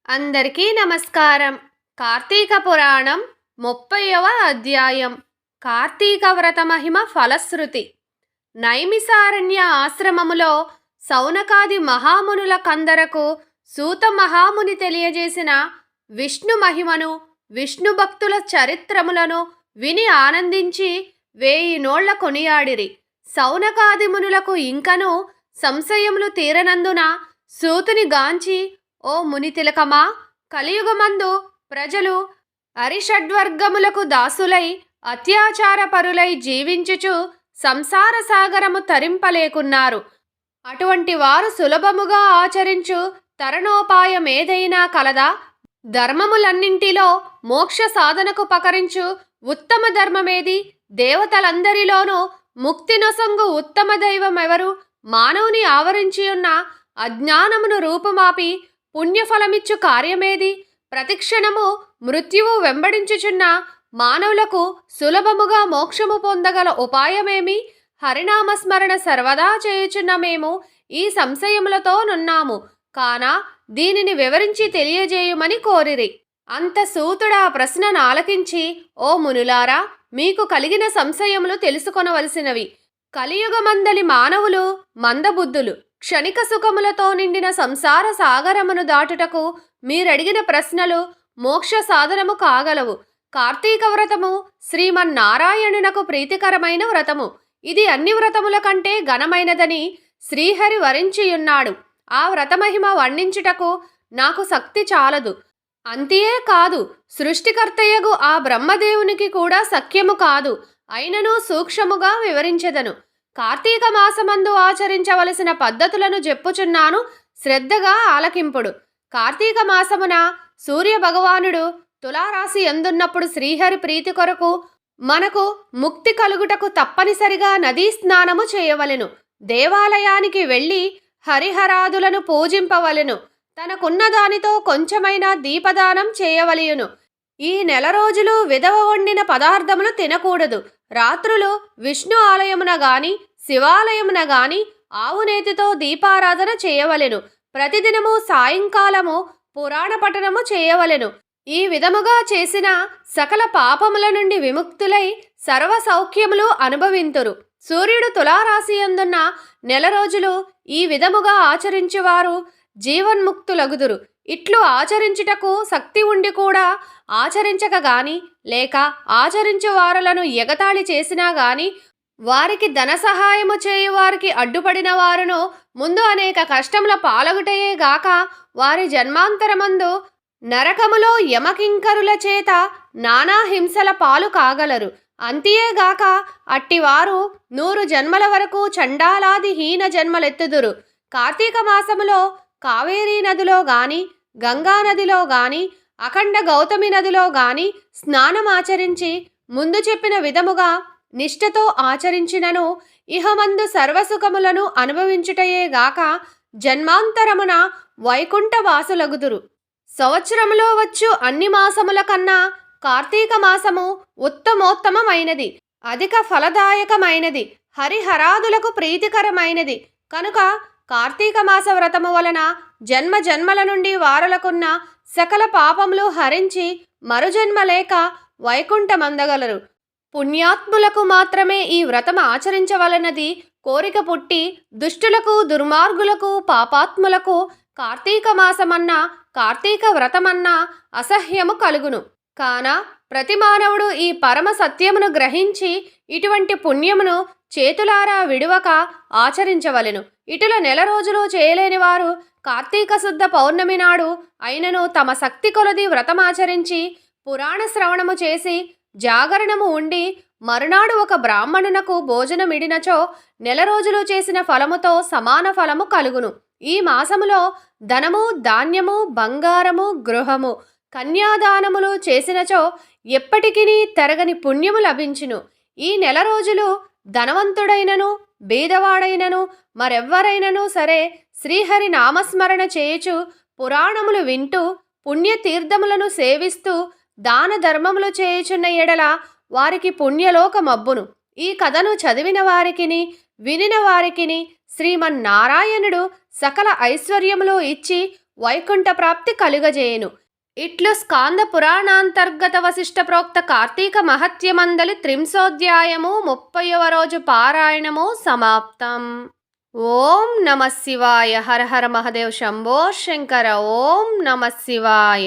అందరికీ నమస్కారం. కార్తీక పురాణం 30వ అధ్యాయం. కార్తీక వ్రత మహిమ ఫలశ్రుతి. నైమిసారణ్య ఆశ్రమములో సౌనకాది మహామునుల కందరకు సూత మహాముని తెలియజేసిన విష్ణు మహిమను, విష్ణు భక్తుల చరిత్రములను విని ఆనందించి 1000 నోళ్ల కొనియాడిరి. సౌనకాది మునులకు ఇంకను సంశయములు తీరనందున సూతుని గాంచి, ఓ మునితిలకమా, కలియుగమందు ప్రజలు అరిషడ్వర్గములకు దాసులై అత్యాచారపరులై జీవించుచు సంసార సాగరము తరింపలేకున్నారు. అటువంటి వారు సులభముగా ఆచరించు తరణోపాయమేదైనా కలదా? ధర్మములన్నింటిలో మోక్ష సాధనకు పకరించు ఉత్తమ ధర్మమేది? దేవతలందరిలోనూ ముక్తి నొసంగు ఉత్తమ దైవమెవరు? మానవుని ఆవరించియున్న అజ్ఞానమును రూపుమాపి పుణ్యఫలమిచ్చు కార్యమేది? ప్రతిక్షణము మృత్యువు వెంబడించుచున్న మానవులకు సులభముగా మోక్షము పొందగల ఉపాయమేమి? హరినామస్మరణ సర్వదా చేయుచున్న మేము ఈ సంశయములతో నున్నాము కాన దీనిని వివరించి తెలియజేయుమని కోరిరి. అంత సూతుడా ప్రశ్నను ఆలకించి, ఓ మునులారా, మీకు కలిగిన సంశయములు తెలుసుకొనవలసినవి. కలియుగమందలి మానవులు మందబుద్ధులు. క్షణిక సుఖములతో నిండిన సంసార సాగరమును దాటుటకు మీరడిగిన ప్రశ్నలు మోక్ష సాధనము కాగలవు. కార్తీక వ్రతము శ్రీమన్నారాయణునకు ప్రీతికరమైన వ్రతము. ఇది అన్ని వ్రతముల కంటే ఘనమైనదని శ్రీహరి వరించియున్నాడు. ఆ వ్రతమహిమ వర్ణించుటకు నాకు శక్తి చాలదు. అంతియే కాదు, సృష్టికర్తయగు ఆ బ్రహ్మదేవునికి కూడా సఖ్యము కాదు. అయినను సూక్ష్మముగా వివరించెదను. కార్తీక మాసమందు ఆచరించవలసిన పద్ధతులను చెప్పుచున్నాను, శ్రద్ధగా ఆలకింపుడు. కార్తీక మాసమున సూర్య భగవానుడు తులారాశి ఎందున్నప్పుడు శ్రీహరి ప్రీతి కొరకు మనకు ముక్తి కలుగుటకు తప్పనిసరిగా నదీ స్నానము చేయవలెను. దేవాలయానికి వెళ్ళి హరిహరాదులను పూజింపవలెను. తనకున్న దానితో కొంచెమైనా దీపదానం చేయవలయును. ఈ నెల రోజులు విధవ వండిన పదార్థములు తినకూడదు. రాత్రులు విష్ణు ఆలయమున గాని శివాలయమున గాని ఆవునేతితో దీపారాధన చేయవలెను. ప్రతిదినము సాయంకాలము పురాణ పఠనము చేయవలెను. ఈ విధముగా చేసిన సకల పాపముల నుండి విముక్తులై సర్వ సౌఖ్యములు అనుభవింతురు. సూర్యుడు తులారాశి యందున్న నెల రోజులు ఈ విధముగా ఆచరించువారు జీవన్ముక్తులగుదురు. ఇట్లు ఆచరించుటకు శక్తి ఉండి కూడా ఆచరించక గాని, లేక ఆచరించు వారులను ఎగతాళి చేసినా గాని, వారికి ధన సహాయము చేయువారికి అడ్డుపడిన వారును ముందు అనేక కష్టముల పాలగుటయే గాక వారి జన్మాంతరమందు నరకములో యమకింకరుల చేత నానా హింసల పాలు కాగలరు. అంతియేగాక అట్టివారు 100 జన్మల వరకు చండాలాది హీన జన్మలెత్తుదురు. కార్తీక మాసములో కావేరీ నదిలో గాని, గంగా నదిలో గాని, అఖండ గౌతమి నదిలో గాని స్నానమాచరించి ముందు చెప్పిన విధముగా నిష్ఠతో ఆచరించినను ఇహమందు సర్వసుఖములను అనుభవించుటయేగాక జన్మాంతరమున వైకుంఠవాసులగుదురు. సంవత్సరములో వచ్చు అన్ని మాసముల కన్నా కార్తీక మాసము ఉత్తమోత్తమమైనది, అధిక ఫలదాయకమైనది, హరిహరాదులకు ప్రీతికరమైనది. కనుక కార్తీక మాస వ్రతము వలన జన్మ జన్మల నుండి వారులకున్న సకల పాపములు హరించి మరుజన్మ లేక వైకుంఠమందగలరు. పుణ్యాత్ములకు మాత్రమే ఈ వ్రతం ఆచరించవలనది కోరిక పుట్టి దుష్టులకు, దుర్మార్గులకు, పాపాత్ములకు కార్తీక మాసమన్నా కార్తీక వ్రతమన్నా అసహ్యము కలుగును. కాన ప్రతి మానవుడు ఈ పరమ సత్యమును గ్రహించి ఇటువంటి పుణ్యమును చేతులారా విడువక ఆచరించవలెను. ఇటుల నెల రోజులు చేయలేని వారు కార్తీక శుద్ధ పౌర్ణమి నాడు అయినను తమ శక్తి కొలది వ్రతమాచరించి పురాణ శ్రవణము చేసి జాగరణము ఉండి మరునాడు ఒక బ్రాహ్మణునకు భోజనమిడినచో నెల రోజులు చేసిన ఫలముతో సమాన ఫలము కలుగును. ఈ మాసములో ధనము, ధాన్యము, బంగారము, గృహము, కన్యాదానములు చేసినచో ఎప్పటికినీ తరగని పుణ్యము లభించును. ఈ నెల రోజులు ధనవంతుడైనను బీదవాడైనను మరెవ్వరైనను సరే శ్రీహరి నామస్మరణ చేయుచు పురాణములు వింటూ పుణ్యతీర్థములను సేవిస్తూ దాన ధర్మములు చేయుచున్న ఎడల వారికి పుణ్యలోకమబ్బును. ఈ కథను చదివిన వారికిని వినిన వారికిని శ్రీమన్నారాయణుడు సకల ఐశ్వర్యములు ఇచ్చి వైకుంఠ ప్రాప్తి కలుగజేయును. ఇట్లు స్కాంద పురాణాంతర్గత వశిష్ట ప్రోక్త కార్తీక మహత్యమందలి త్రింశోధ్యాయము 30వ రోజు పారాయణము సమాప్తం. ఓం నమ శివాయ. హర హర మహదేవ్ శంభో శంకర. ఓం నమ శివాయ.